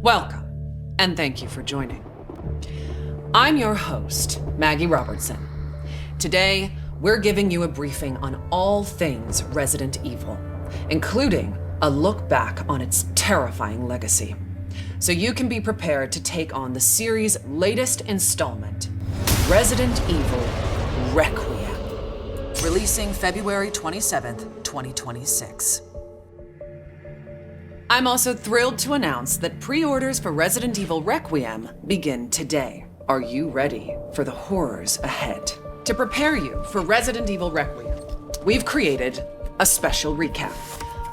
Welcome, and thank you for joining. I'm your host, Maggie Robertson. Today, we're giving you a briefing on all things Resident Evil, including a look back on its terrifying legacy, so you can be prepared to take on the series' latest installment, Resident Evil Requiem, releasing February 27th, 2026. I'm also thrilled to announce that pre-orders for Resident Evil Requiem begin today. Are you ready for the horrors ahead? To prepare you for Resident Evil Requiem, we've created a special recap.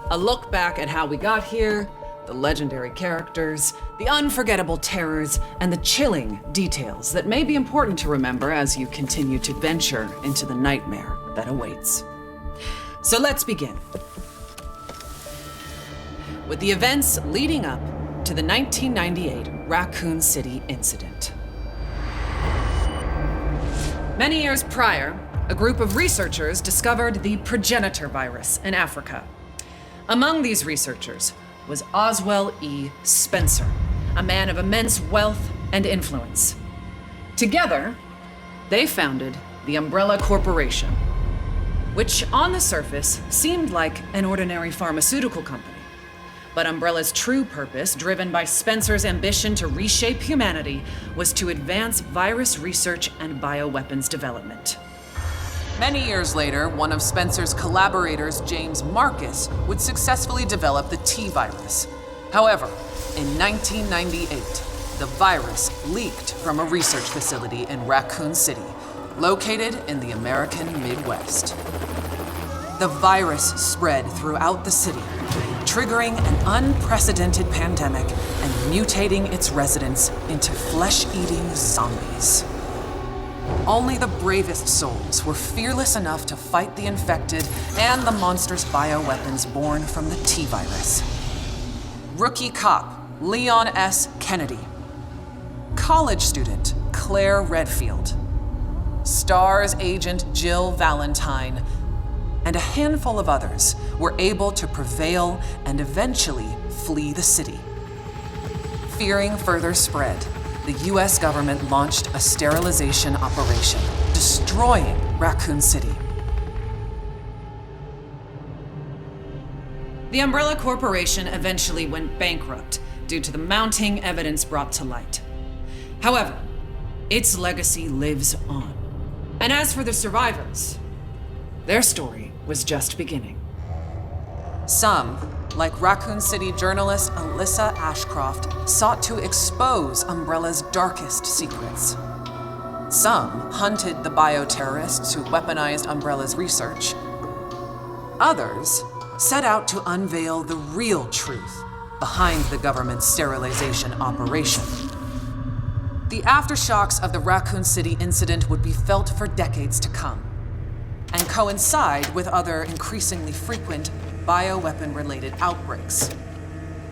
A look back at how we got here, the legendary characters, the unforgettable terrors, and the chilling details that may be important to remember as you continue to venture into the nightmare that awaits. So let's begin with the events leading up to the 1998 Raccoon City incident. Many years prior, a group of researchers discovered the progenitor virus in Africa. Among these researchers was Oswell E. Spencer, a man of immense wealth and influence. Together, they founded the Umbrella Corporation, which on the surface seemed like an ordinary pharmaceutical company. But Umbrella's true purpose, driven by Spencer's ambition to reshape humanity, was to advance virus research and bioweapons development. Many years later, one of Spencer's collaborators, James Marcus, would successfully develop the T-virus. However, in 1998, the virus leaked from a research facility in Raccoon City, located in the American Midwest. The virus spread throughout the city, triggering an unprecedented pandemic and mutating its residents into flesh-eating zombies. Only the bravest souls were fearless enough to fight the infected and the monstrous bioweapons born from the T-virus. Rookie cop Leon S. Kennedy, college student Claire Redfield, STARS agent Jill Valentine, and a handful of others were able to prevail and eventually flee the city. Fearing further spread, the US government launched a sterilization operation, destroying Raccoon City. The Umbrella Corporation eventually went bankrupt due to the mounting evidence brought to light. However, its legacy lives on. And as for the survivors, their story was just beginning. Some, like Raccoon City journalist Alyssa Ashcroft, sought to expose Umbrella's darkest secrets. Some hunted the bioterrorists who weaponized Umbrella's research. Others set out to unveil the real truth behind the government's sterilization operation. The aftershocks of the Raccoon City incident would be felt for decades to come, and coincide with other increasingly frequent bioweapon-related outbreaks.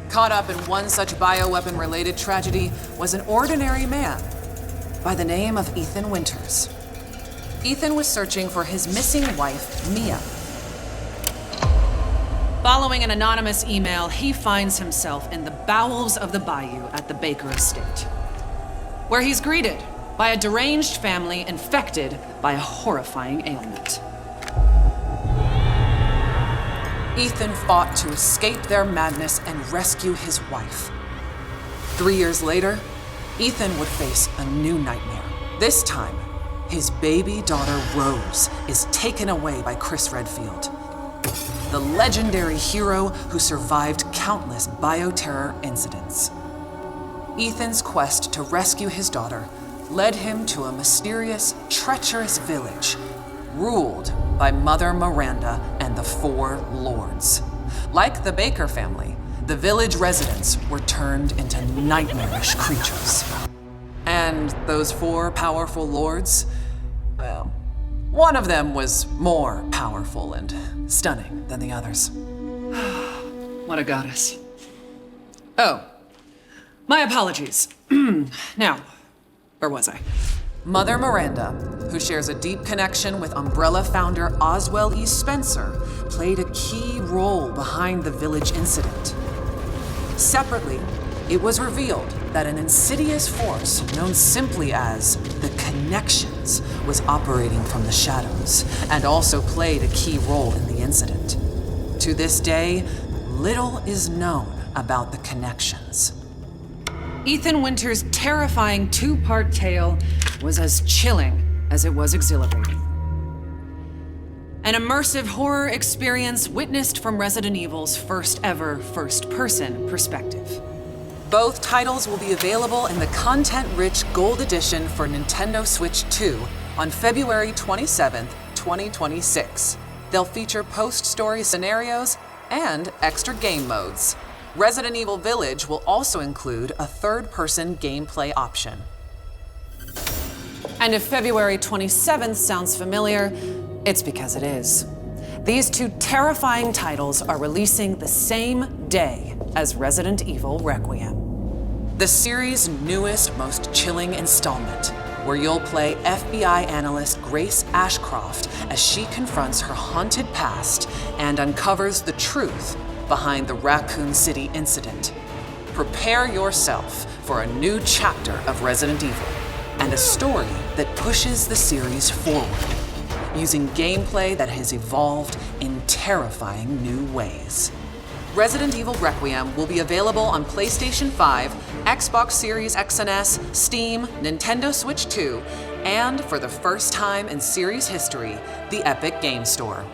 Caught up in one such bioweapon-related tragedy was an ordinary man by the name of Ethan Winters. Ethan was searching for his missing wife, Mia. Following an anonymous email, he finds himself in the bowels of the bayou at the Baker estate, where he's greeted by a deranged family infected by a horrifying ailment. Ethan fought to escape their madness and rescue his wife. 3 years later, Ethan would face a new nightmare. This time, his baby daughter Rose is taken away by Chris Redfield, the legendary hero who survived countless bioterror incidents. Ethan's quest to rescue his daughter led him to a mysterious, treacherous village ruled by Mother Miranda and the Four Lords. Like the Baker family, the village residents were turned into nightmarish creatures. And those four powerful lords, well, one of them was more powerful and stunning than the others. What a goddess. Oh, my apologies. Now, where was I? Mother Miranda, who shares a deep connection with Umbrella founder Oswell E. Spencer, played a key role behind the village incident. Separately, it was revealed that an insidious force known simply as the Connections was operating from the shadows and also played a key role in the incident. To this day, little is known about the Connections. Ethan Winter's terrifying two-part tale was as chilling as it was exhilarating. An immersive horror experience witnessed from Resident Evil's first ever first-person perspective. Both titles will be available in the content-rich Gold Edition for Nintendo Switch 2 on February 27th, 2026. They'll feature post-story scenarios and extra game modes. Resident Evil Village will also include a third-person gameplay option. And if February 27th sounds familiar, it's because it is. These two terrifying titles are releasing the same day as Resident Evil Requiem. The series' newest, most chilling installment, where you'll play FBI analyst Grace Ashcroft as she confronts her haunted past and uncovers the truth behind the Raccoon City incident. Prepare yourself for a new chapter of Resident Evil and a story that pushes the series forward, using gameplay that has evolved in terrifying new ways. Resident Evil Requiem will be available on PlayStation 5, Xbox Series X and S, Steam, Nintendo Switch 2, and for the first time in series history, the Epic Game Store.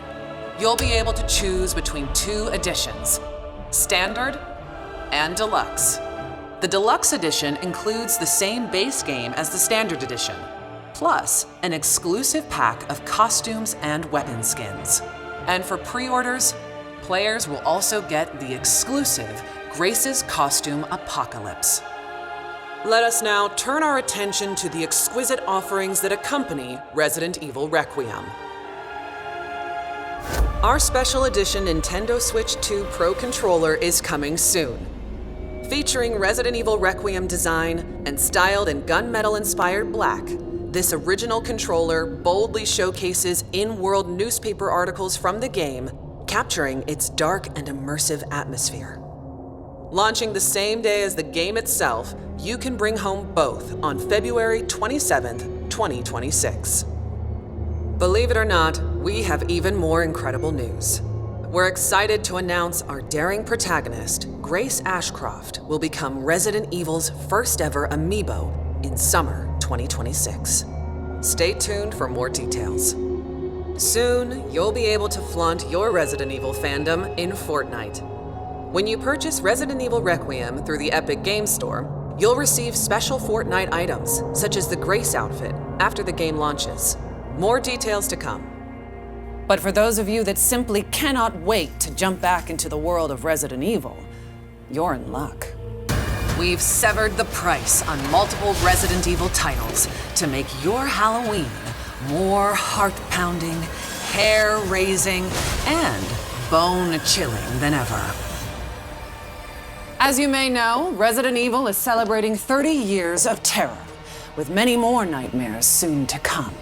You'll be able to choose between two editions, Standard and Deluxe. The Deluxe Edition includes the same base game as the Standard Edition, plus an exclusive pack of costumes and weapon skins. And for pre-orders, players will also get the exclusive Grace's Costume Apocalypse. Let us now turn our attention to the exquisite offerings that accompany Resident Evil Requiem. Our special edition Nintendo Switch 2 Pro controller is coming soon. Featuring Resident Evil Requiem design and styled in gunmetal-inspired black, this original controller boldly showcases in-world newspaper articles from the game, capturing its dark and immersive atmosphere. Launching the same day as the game itself, you can bring home both on February 27th, 2026. Believe it or not, we have even more incredible news. We're excited to announce our daring protagonist, Grace Ashcroft, will become Resident Evil's first ever amiibo in summer 2026. Stay tuned for more details. Soon, you'll be able to flaunt your Resident Evil fandom in Fortnite. When you purchase Resident Evil Requiem through the Epic Game Store, you'll receive special Fortnite items, such as the Grace outfit, after the game launches. More details to come. But for those of you that simply cannot wait to jump back into the world of Resident Evil, you're in luck. We've severed the price on multiple Resident Evil titles to make your Halloween more heart-pounding, hair-raising, and bone-chilling than ever. As you may know, Resident Evil is celebrating 30 years of terror, with many more nightmares soon to come.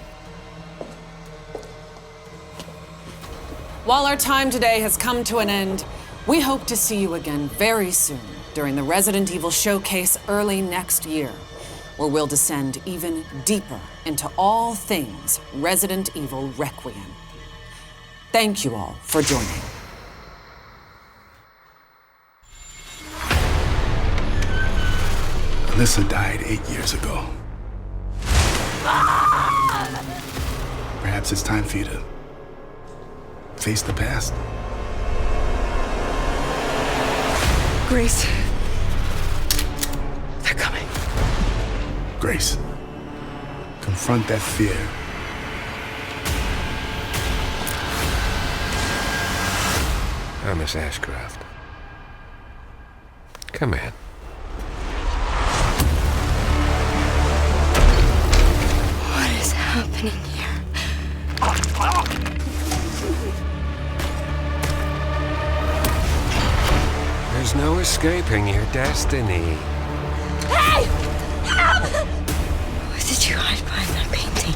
While our time today has come to an end, we hope to see you again very soon during the Resident Evil Showcase early next year, where we'll descend even deeper into all things Resident Evil Requiem. Thank you all for joining. Alyssa died 8 years ago. Perhaps it's time for you to face the past. Grace. They're coming. Grace, confront that fear. Miss Ashcroft. Come in. What is happening here? There's no escaping your destiny. Hey! Help! What did you hide behind that painting?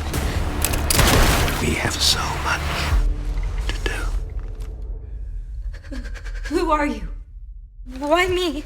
We have so much to do. Who are you? Why me?